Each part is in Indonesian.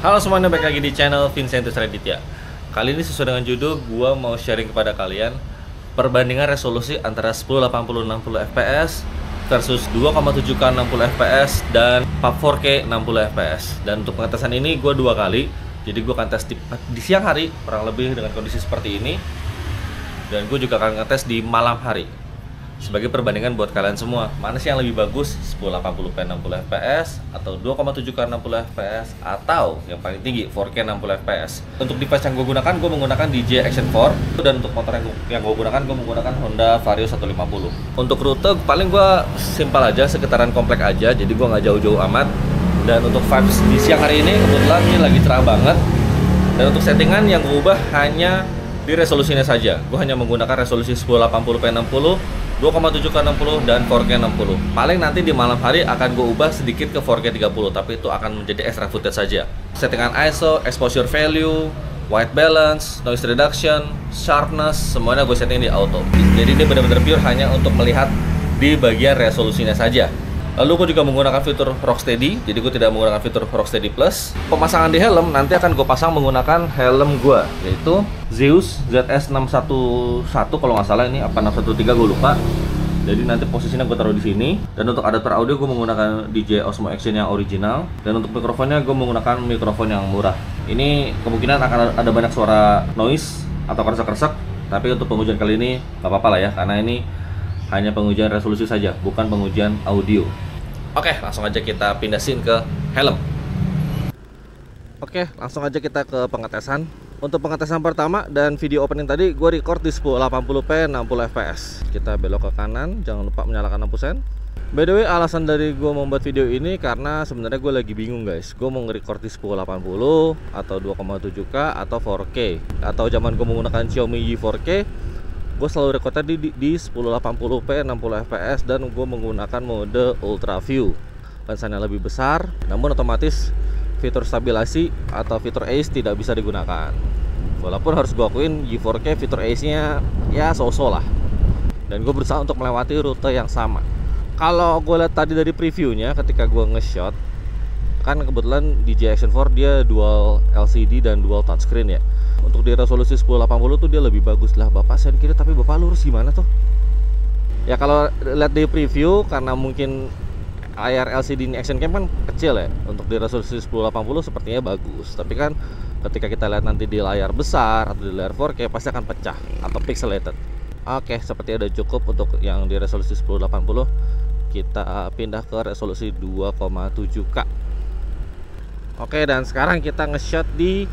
Halo semuanya, balik lagi di channel Vincentus Raditya. Kali ini sesuai dengan judul, gua mau sharing kepada kalian perbandingan resolusi antara 1080 60 fps versus 2,7K 60 fps dan 4K 60 fps. Dan untuk pengetesan ini gua dua kali. Jadi gua akan tes di siang hari kurang lebih dengan kondisi seperti ini. Dan gue juga akan ngetes di malam hari. Sebagai perbandingan buat kalian semua, mana sih yang lebih bagus, 1080p 60 fps atau 2,7K 60 fps atau yang paling tinggi 4K 60 fps. Untuk device yang gue gunakan DJI Action 4, dan untuk motor yang gue menggunakan Honda Vario 150. Untuk rute paling gue simpel aja, sekitaran komplek aja, jadi gue nggak jauh-jauh amat. Dan untuk vibes di siang hari ini kebetulan ini lagi cerah banget. Dan untuk settingan yang gue ubah hanya di resolusinya saja. Gue hanya menggunakan resolusi 1080p 60, 2,7K 60 dan 4K 60. Paling nanti di malam hari akan gue ubah sedikit ke 4K 30, tapi itu akan menjadi extra footage saja. Settingan ISO, exposure value, white balance, noise reduction, sharpness, semuanya gue setting di auto. Jadi ini benar-benar pure hanya untuk melihat di bagian resolusinya saja. Lalu gue juga menggunakan fitur Rocksteady, jadi gue tidak menggunakan fitur Rocksteady Plus. Pemasangan di helm nanti akan gue pasang menggunakan helm gue, yaitu Zeus ZS611 kalau nggak salah, ini apa 613 gue lupa. Jadi nanti posisinya gue taruh di sini. Dan untuk adapter audio gue menggunakan DJI Osmo Action yang original. Dan untuk mikrofonnya gue menggunakan mikrofon yang murah. Ini kemungkinan akan ada banyak suara noise atau kresek-kresek, tapi untuk pengujian kali ini nggak apa-apa lah ya, karena ini hanya pengujian resolusi saja, bukan pengujian audio. Oke, langsung aja kita pindah scene ke helm. Oke, langsung aja kita ke pengetesan. Untuk pengetesan pertama dan video opening tadi gue record di 1080p 60 fps. Kita belok ke kanan, jangan lupa menyalakan lampu sen. By the way, alasan dari gue membuat video ini karena sebenarnya gue lagi bingung guys. Gue mau nge-record di 1080 atau 2,7K atau 4K. Atau zaman gue menggunakan Xiaomi Mi 4K, gue selalu record tadi di 1080p 60 fps dan gue menggunakan mode ultra view. Lensanya lebih besar, namun otomatis fitur stabilasi atau fitur ACE tidak bisa digunakan. Walaupun harus gue akuin Y4K fitur ACE-nya ya so-so lah. Dan gue berusaha untuk melewati rute yang sama. Kalau gue lihat tadi dari previewnya ketika gue nge-shot, kan kebetulan DJI Action 4 dia dual LCD dan dual touchscreen ya. Untuk di resolusi 1080 tuh dia lebih bagus lah. Bapak sen kiri tapi bapak lurus gimana tuh? Ya kalau lihat di preview, karena mungkin layar LCD ini Action Cam kan kecil ya, untuk di resolusi 1080 sepertinya bagus. Tapi kan ketika kita lihat nanti di layar besar atau di layar 4K pasti akan pecah atau pixelated. Oke, seperti ada cukup untuk yang di resolusi 1080. Kita pindah ke resolusi 2,7K. Oke, dan sekarang kita nge-shot di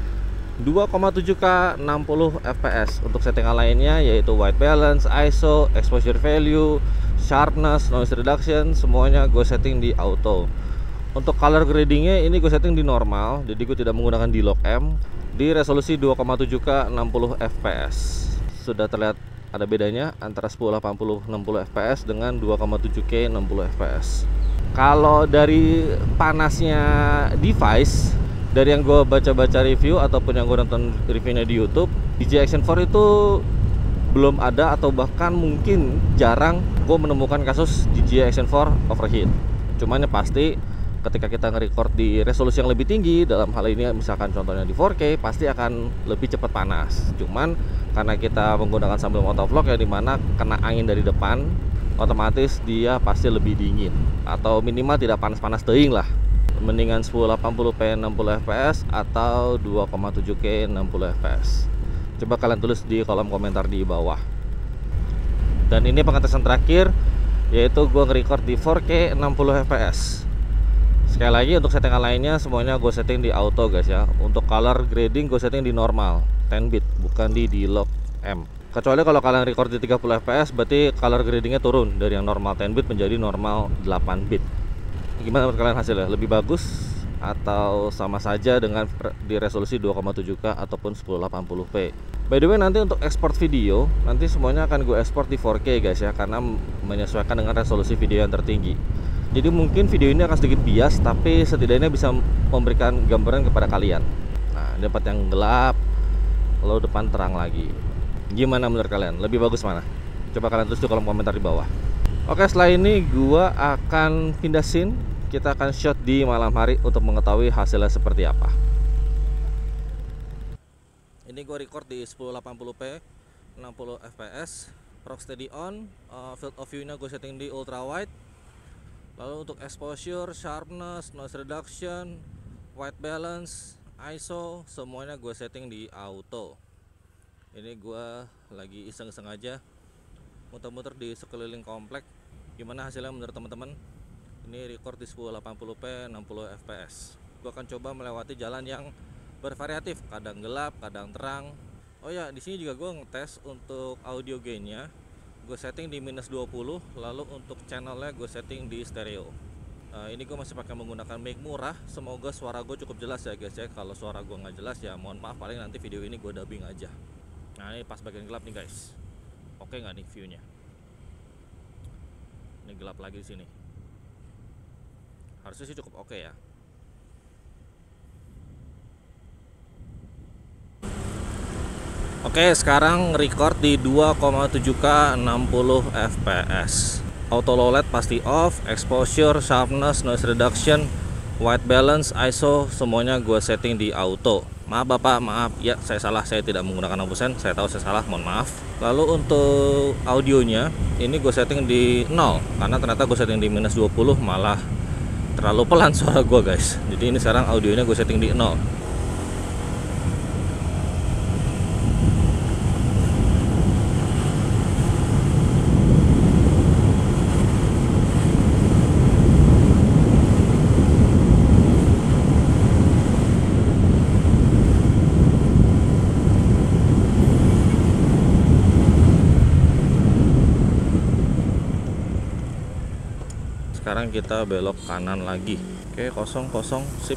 2,7K 60 fps. Untuk settingan lainnya yaitu white balance, ISO, exposure value, sharpness, noise reduction, semuanya gue setting di auto. Untuk color gradingnya ini gue setting di normal, jadi gue tidak menggunakan D-Lock M. Di resolusi 2,7K 60 fps. Sudah terlihat ada bedanya antara 1080 60 fps dengan 2,7K 60 fps. Kalau dari panasnya device, dari yang gue baca-baca review ataupun yang gue nonton reviewnya di YouTube, DJI Action 4 itu belum ada atau bahkan mungkin jarang gue menemukan kasus DJI Action 4 overheat. Cuman ya pasti ketika kita nge-record di resolusi yang lebih tinggi, dalam hal ini misalkan contohnya di 4K, pasti akan lebih cepat panas. Cuman karena kita menggunakan sambil motovlog ya, dimana kena angin dari depan, otomatis dia pasti lebih dingin atau minimal tidak panas-panas teing lah. Mendingan 1080p 60 fps atau 2,7K 60 fps. Coba kalian tulis di kolom komentar di bawah. Dan ini pengetesan terakhir, yaitu gue nge-record di 4K 60 fps. Sekali lagi untuk settingan lainnya semuanya gue setting di auto guys ya. Untuk color grading gue setting di normal 10 bit, bukan di D-Lock M. Kecuali kalau kalian record di 30 fps, berarti color gradingnya turun dari yang normal 10 bit menjadi normal 8 bit. Gimana menurut kalian hasilnya? Lebih bagus atau sama saja dengan di resolusi 2,7K ataupun 1080p? By the way, nanti untuk ekspor video nanti semuanya akan gue ekspor di 4K guys ya, karena menyesuaikan dengan resolusi video yang tertinggi. Jadi mungkin video ini akan sedikit bias, tapi setidaknya bisa memberikan gambaran kepada kalian. Nah, dapat yang gelap lalu depan terang lagi. Gimana menurut kalian? Lebih bagus mana? Coba kalian tulis di kolom komentar di bawah. Oke, setelah ini gua akan pindah scene. Kita akan shot di malam hari untuk mengetahui hasilnya seperti apa. Ini gue record di 1080p 60 fps, Rocksteady on, field of view nya gue setting di ultra wide. Lalu untuk exposure, sharpness, noise reduction, white balance, ISO, semuanya gue setting di auto. Ini gue lagi iseng-iseng aja muter-muter di sekeliling komplek. Gimana hasilnya menurut teman-teman? Ini record di 1080p 60 fps. Gue akan coba melewati jalan yang bervariatif, kadang gelap, kadang terang. Oh ya, di sini juga gue ngetes untuk audio gainnya. Gue setting di -20, lalu untuk channelnya gue setting di stereo. Ini gue masih pakai menggunakan mic murah. Semoga suara gue cukup jelas ya guys ya. Kalau suara gue nggak jelas ya mohon maaf, paling nanti video ini gue dubbing aja. Nah ini pas bagian gelap nih guys. Oke nggak nih viewnya? Ini gelap lagi di sini. Harusnya sih cukup oke ya. Oke, sekarang record di 2,7K 60 fps. Auto low LED pasti off, exposure, sharpness, noise reduction, white balance, ISO, semuanya gue setting di auto. Maaf Bapak, maaf ya, saya salah, saya tidak menggunakan 60%. Saya tahu saya salah, mohon maaf. Lalu untuk audionya ini gue setting di 0 karena ternyata gue setting di -20 malah terlalu pelan suara gue guys. Jadi ini sekarang audionya gue setting di 0. Sekarang kita belok kanan lagi. Oke, kosong, sip.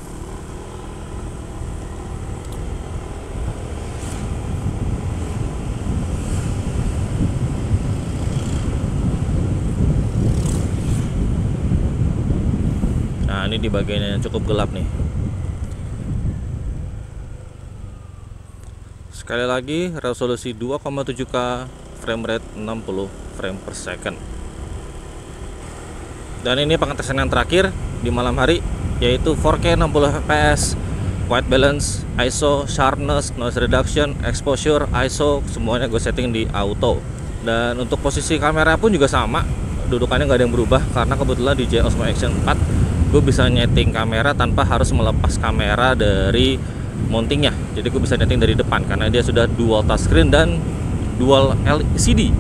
Nah, ini di bagian yang cukup gelap nih. Sekali lagi, resolusi 2,7K, frame rate 60 frame per second. Dan ini pengetesan yang terakhir di malam hari, yaitu 4K 60 fps, white balance, ISO, sharpness, noise reduction, exposure, ISO, semuanya gue setting di auto. Dan untuk posisi kamera pun juga sama, dudukannya nggak ada yang berubah karena kebetulan di DJI Osmo Action 4 gue bisa nyeting kamera tanpa harus melepas kamera dari mountingnya. Jadi gue bisa nyeting dari depan karena dia sudah dual touchscreen dan dual LCD.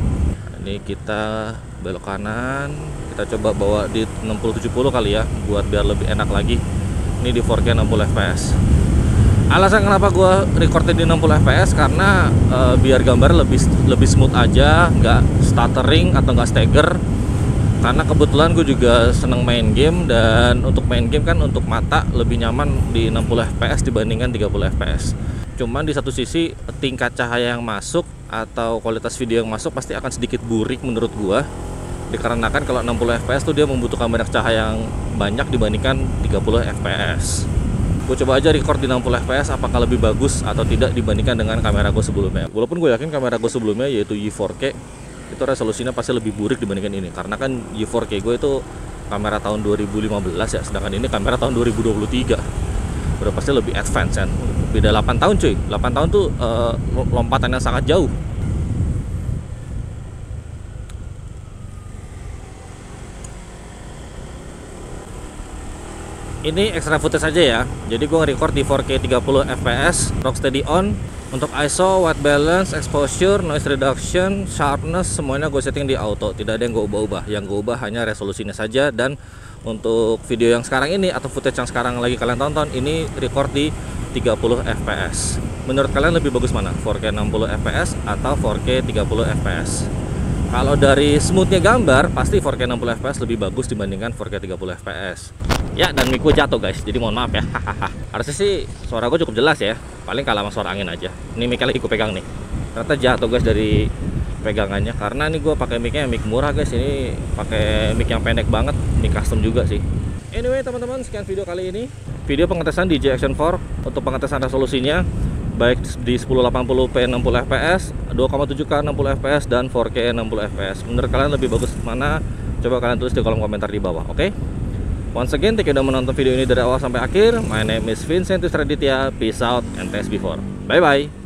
Ini kita belok kanan, kita coba bawa di 60-70 kali ya, buat biar lebih enak lagi. Ini di 4K 60 fps. Alasan kenapa gue recordnya di 60 fps karena biar gambar lebih smooth aja, nggak stuttering atau nggak stagger. Karena kebetulan gue juga seneng main game, dan untuk main game kan untuk mata lebih nyaman di 60 fps dibandingkan 30 fps. Cuman di satu sisi tingkat cahaya yang masuk atau kualitas video yang masuk pasti akan sedikit burik menurut gua, dikarenakan kalau 60 fps tuh dia membutuhkan banyak cahaya yang banyak dibandingkan 30 fps. Gue coba aja record di 60 fps apakah lebih bagus atau tidak dibandingkan dengan kamera gue sebelumnya. Walaupun gue yakin kamera gue sebelumnya yaitu Y4K itu resolusinya pasti lebih burik dibandingkan ini, karena kan Y4K gue itu kamera tahun 2015 ya, sedangkan ini kamera tahun 2023. Udah pasti lebih advance kan. Beda 8 tahun cuy. 8 tahun tuh lompatannya sangat jauh. Ini extra footage aja ya. Jadi gue nge-record di 4K 30 fps, Rocksteady on. Untuk ISO, white balance, exposure, noise reduction, sharpness, semuanya gue setting di auto. Tidak ada yang gue ubah-ubah. Yang gue ubah hanya resolusinya saja. Dan untuk video yang sekarang ini atau footage yang sekarang lagi kalian tonton, ini record di 30 fps. Menurut kalian lebih bagus mana? 4K 60 fps atau 4K 30 fps? Kalau dari smoothnya gambar, pasti 4K 60 fps lebih bagus dibandingkan 4K 30 fps. Ya, dan mic gue jatuh guys, jadi mohon maaf ya. Harusnya sih suara gue cukup jelas ya. Paling kalah sama suara angin aja. Ini mic-nya lagi gue pegang nih. Ternyata jatuh guys dari pegangannya, karena ini gue pakai mic-nya mic murah guys. Ini pakai mic yang pendek banget, mic custom juga sih. Anyway teman-teman, sekian video kali ini. Video pengetesan DJI Action 4 untuk pengetesan resolusinya baik di 1080p 60 fps, 2,7K 60 fps, dan 4K 60 fps. Menurut kalian lebih bagus mana? Coba kalian tulis di kolom komentar di bawah, oke? Once again, thank you udah menonton video ini dari awal sampai akhir. My name is Vincent Raditya. Peace out and thanks before. Bye bye.